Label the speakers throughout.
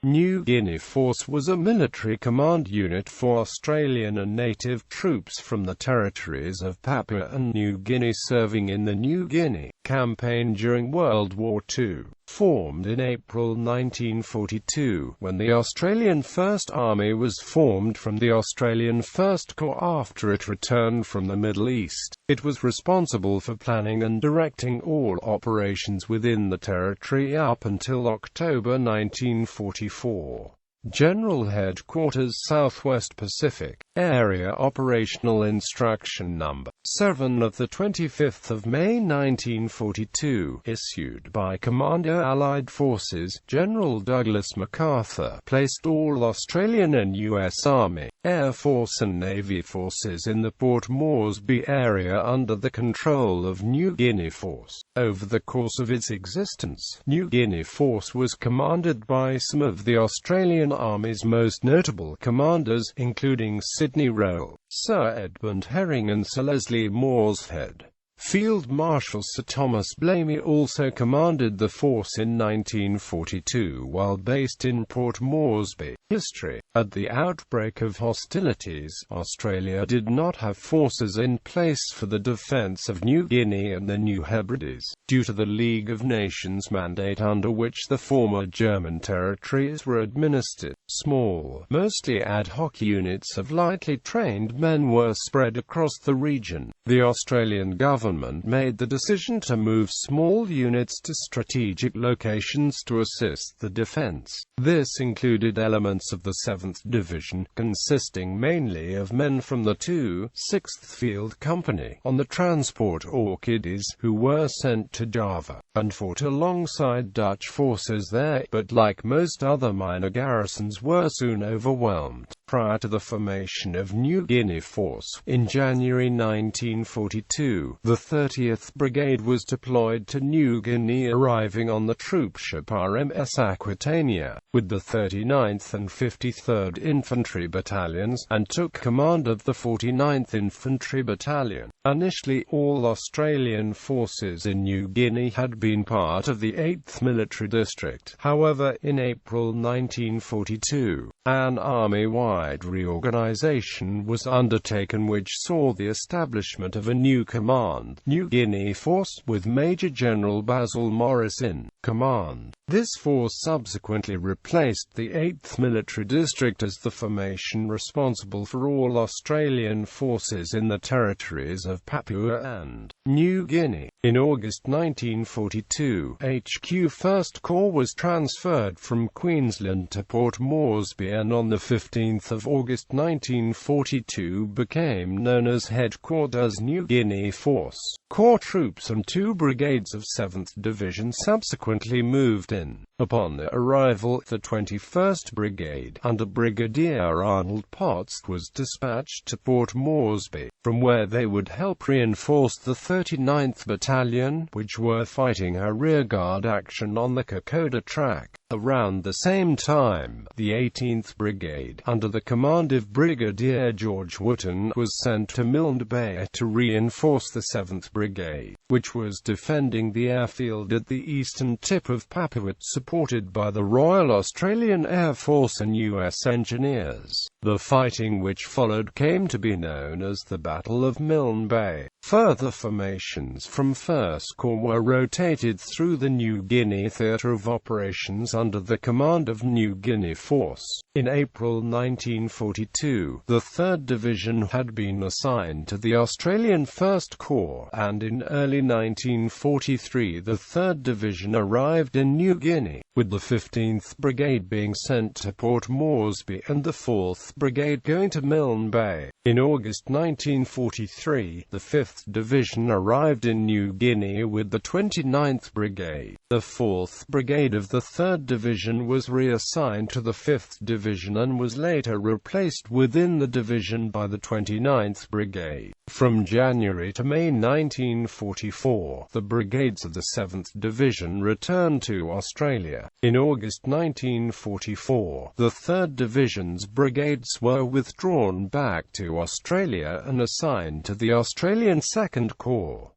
Speaker 1: New Guinea Force was a military command unit for Australian and native troops from the territories of Papua and New Guinea serving in the New Guinea campaign during World War II. Formed in April 1942, when the Australian First Army was formed from the Australian First Corps after it returned from the Middle East. It was responsible for planning and directing all operations within the territory up until October 1944. General Headquarters Southwest Pacific Area Operational Instruction Number 7 of 25 May 1942, issued by Commander Allied Forces, General Douglas MacArthur, placed all Australian and U.S. Army, Air Force and Navy forces in the Port Moresby area under the control of New Guinea Force. Over the course of its existence, New Guinea Force was commanded by some of the Australian Army's most notable commanders, including Sydney Rowell, Sir Edmund Herring and Sir Leslie Morshead. Field Marshal Sir Thomas Blamey also commanded the force in 1942 while based in Port Moresby. History. At the outbreak of hostilities, Australia did not have forces in place for the defence of New Guinea and the New Hebrides, due to the League of Nations mandate under which the former German territories were administered. Small, mostly ad hoc units of lightly trained men were spread across the region. The Australian government made the decision to move small units to strategic locations to assist the defence. This included elements of the 7th Division, consisting mainly of men from the 2/6th Field Company, on the transport Orchids, who were sent to Java, and fought alongside Dutch forces there, but like most other minor garrisons were soon overwhelmed. Prior to the formation of New Guinea Force, in January 1942, the 30th Brigade was deployed to New Guinea, arriving on the troopship RMS Aquitania, with the 39th and 53rd Infantry Battalions, and took command of the 49th Infantry Battalion. Initially, all Australian forces in New Guinea had been part of the 8th Military District. However, in April 1942, an army-wide reorganization was undertaken which saw the establishment of a new command, New Guinea Force, with Major General Basil Morris in command. This force subsequently replaced the 8th Military District as the formation responsible for all Australian forces in the territories of Papua and New Guinea. In August 1942, HQ 1st Corps was transferred from Queensland to Port Moresby and on the 15th of August 1942 became known as Headquarters New Guinea Force. Corps troops and 2 brigades of 7th Division subsequently moved in. Upon their arrival, the 21st Brigade, under Brigadier Arnold Potts, was dispatched to Port Moresby, from where they would help reinforce the 39th Battalion, which were fighting a rearguard action on the Kokoda Track. Around the same time, the 18th Brigade, under the command of Brigadier George Wotton, was sent to Milne Bay to reinforce the 7th Brigade, which was defending the airfield at the eastern tip of Papua, supported by the Royal Australian Air Force and U.S. engineers. The fighting which followed came to be known as the Battle of Milne Bay. Further formations from 1st Corps were rotated through the New Guinea Theatre of Operations under the command of New Guinea Force. In April 1942, the 3rd Division had been assigned to the Australian 1st Corps, and in early 1943 the 3rd Division arrived in New Guinea, with the 15th Brigade being sent to Port Moresby and the 4th Brigade going to Milne Bay. In August 1943, the 5th Division arrived in New Guinea with the 29th Brigade. The 4th Brigade of the 3rd Division was reassigned to the 5th Division and was later replaced within the division by the 29th Brigade. From January to May 1944, the brigades of the 7th Division returned to Australia. In August 1944, the 3rd Division's brigades were withdrawn back to Australia and assigned to the Australian 2nd Corps.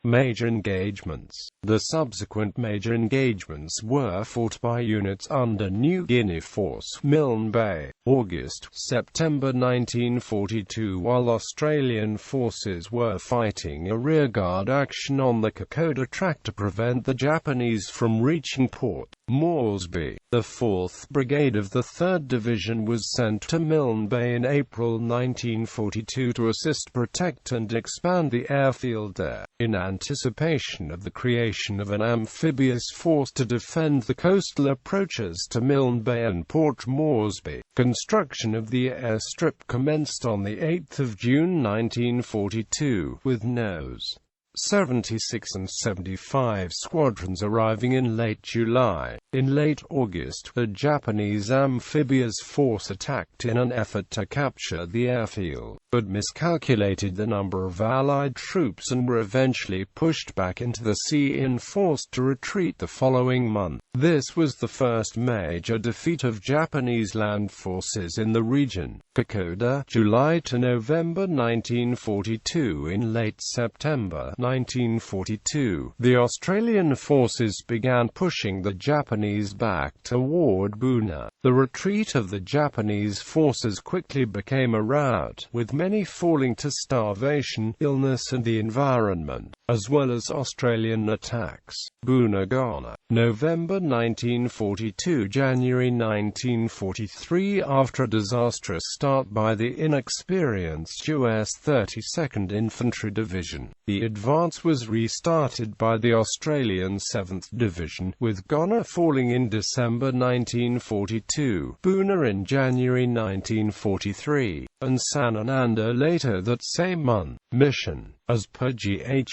Speaker 1: Major engagements. The subsequent major engagements were fought by units under New Guinea Force, Milne Bay, August-September 1942, while Australian forces were fighting a rearguard action on the Kokoda Track to prevent the Japanese from reaching Port Moresby. The 4th Brigade of the 3rd Division was sent to Milne Bay in April 1942 to assist protect and expand the airfield there, in anticipation of the creation of an amphibious force to defend the coastal approaches to Milne Bay and Port Moresby. Construction of the airstrip commenced on 8 June 1942, with Nos. 76 and 75 squadrons arriving in late July. In late August, a Japanese amphibious force attacked in an effort to capture the airfield, but miscalculated the number of Allied troops and were eventually pushed back into the sea and forced to retreat the following month. This was the first major defeat of Japanese land forces in the region. Kokoda, July to November 1942. In late September 1942, the Australian forces began pushing the Japanese back toward Buna. The retreat of the Japanese forces quickly became a rout, with many falling to starvation, illness and the environment, as well as Australian attacks. Bunagana, November 1942 – January 1943. After a disastrous start by the inexperienced US 32nd Infantry Division, the advance was restarted by the Australian 7th Division, with Ghana falling in December 1942, Buna in January 1943, and Sanananda later that same month. Mission. As per GHQSWPA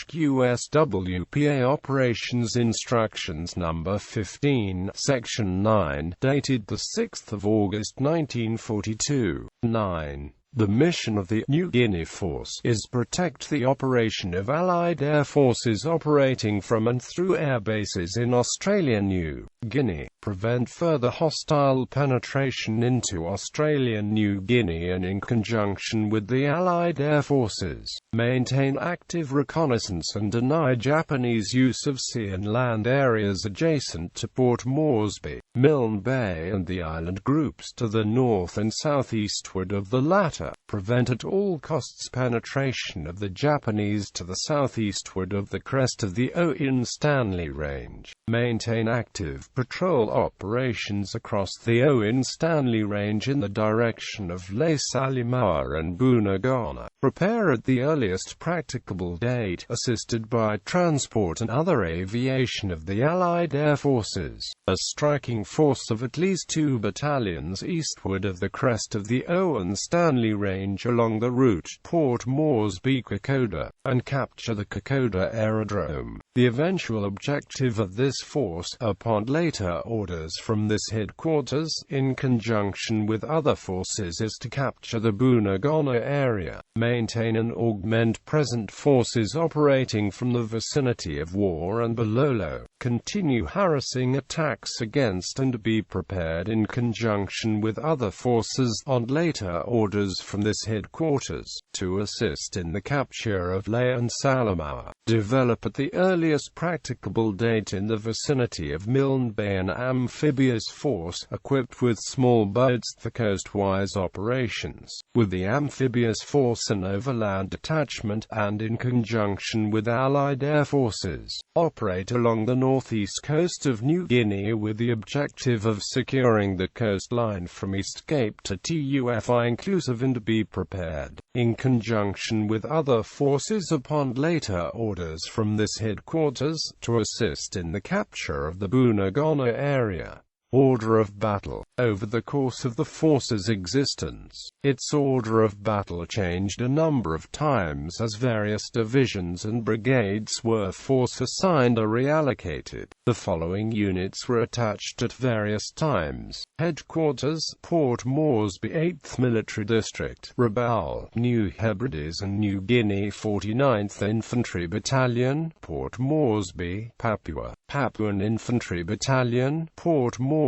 Speaker 1: Operations Instructions No. 15, Section 9, dated 6 August 1942. 9. The mission of the New Guinea Force is protect the operation of Allied air forces operating from and through air bases in Australian New Guinea, prevent further hostile penetration into Australian New Guinea and in conjunction with the Allied air forces, maintain active reconnaissance and deny Japanese use of sea and land areas adjacent to Port Moresby, Milne Bay and the island groups to the north and southeastward of the latter. Prevent at all costs penetration of the Japanese to the southeastward of the crest of the Owen Stanley Range. Maintain active patrol operations across the Owen Stanley Range in the direction of Les Salimoa and Bunagana. Prepare at the earliest practicable date, assisted by transport and other aviation of the Allied Air Forces, a striking force of at least 2 battalions eastward of the crest of the Owen Stanley Range along the route Port Moresby-Kokoda, and capture the Kokoda Aerodrome. The eventual objective of this force, upon later orders from this headquarters, in conjunction with other forces, is to capture the Bunagana area, maintain and augment present forces operating from the vicinity of War and Bololo, continue harassing attacks against and be prepared in conjunction with other forces, on later orders from this headquarters, to assist in the capture of Les and Salimoa. Develop at the earliest practicable date in the vicinity of Milne Bay an amphibious force, equipped with small boats for coastwise operations, with the amphibious force an overland detachment, and in conjunction with Allied air forces, operate along the northeast coast of New Guinea with the objective of securing the coastline from East Cape to TUFI inclusive, and be prepared, in conjunction with other forces upon later orders from this headquarters, to assist in the capture of the Bunagana area. Order of battle. Over the course of the force's existence, its order of battle changed a number of times as various divisions and brigades were force assigned or reallocated. The following units were attached at various times: Headquarters, Port Moresby 8th Military District, Rabaul, New Hebrides and New Guinea 49th Infantry Battalion, Port Moresby, Papua, Papuan Infantry Battalion, Port Moresby,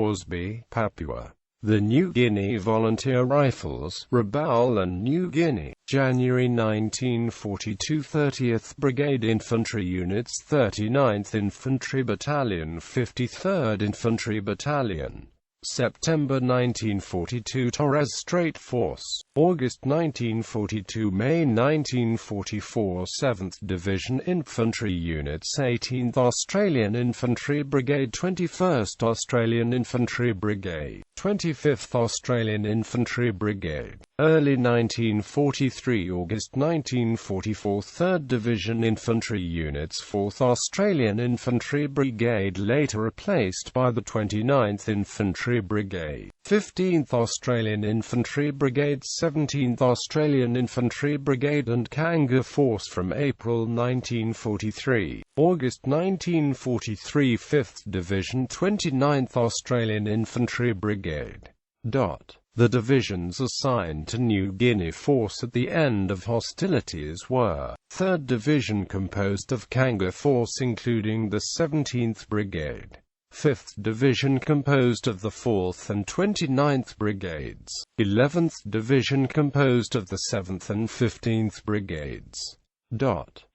Speaker 1: Papua. The New Guinea Volunteer Rifles, Rabaul and New Guinea, January 1942. 30th Brigade Infantry Units, 39th Infantry Battalion, 53rd Infantry Battalion. September 1942. Torres Strait Force, August 1942. May 1944. 7th Division Infantry Units, 18th Australian Infantry Brigade, 21st Australian Infantry Brigade, 25th Australian Infantry Brigade. Early 1943. August 1944. 3rd Division Infantry Units, 4th Australian Infantry Brigade, later replaced by the 29th Infantry Brigade, 15th Australian Infantry Brigade, 17th Australian Infantry Brigade and Guinea Force from April 1943. August 1943. 5th Division, 29th Australian Infantry Brigade. The divisions assigned to New Guinea Force at the end of hostilities were: 3rd Division composed of Guinea Force including the 17th Brigade, 5th Division composed of the 4th and 29th Brigades, 11th Division composed of the 7th and 15th Brigades.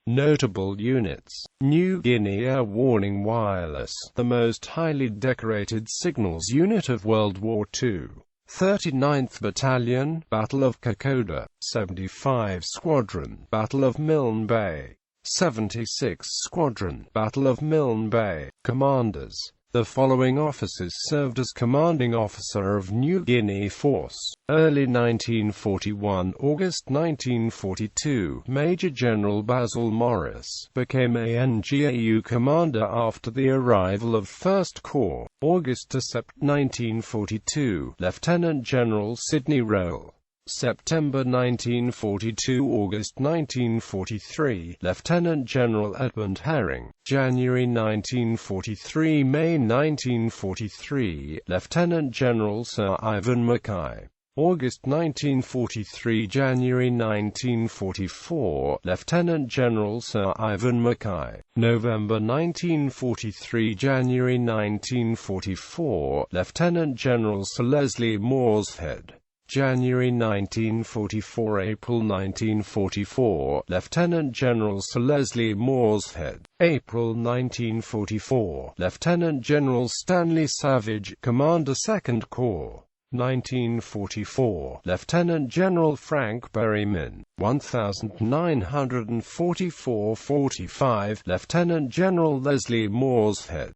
Speaker 1: Notable units: New Guinea Air Warning Wireless, the most highly decorated signals unit of World War II. 39th Battalion, Battle of Kokoda, 75 Squadron, Battle of Milne Bay, 76 Squadron, Battle of Milne Bay. Commanders: the following officers served as commanding officer of New Guinea Force. Early 1941. August 1942. Major General Basil Morris became ANGAU commander after the arrival of 1st Corps. August to September 1942. Lieutenant General Sydney Rowell. September 1942 – August 1943, Lieutenant General Edmund Herring. January 1943 – May 1943, Lieutenant General Sir Ivan Mackay. August 1943 – January 1944, Lieutenant General Sir Ivan Mackay. November 1943 – January 1944, Lieutenant General Sir Leslie Morshead. January 1944 – April 1944, Lieutenant General Sir Leslie Morshead. April 1944, Lieutenant General Stanley Savage, Commander 2nd Corps. 1944, Lieutenant General Frank Berryman. 1944–45, Lieutenant General Leslie Morshead.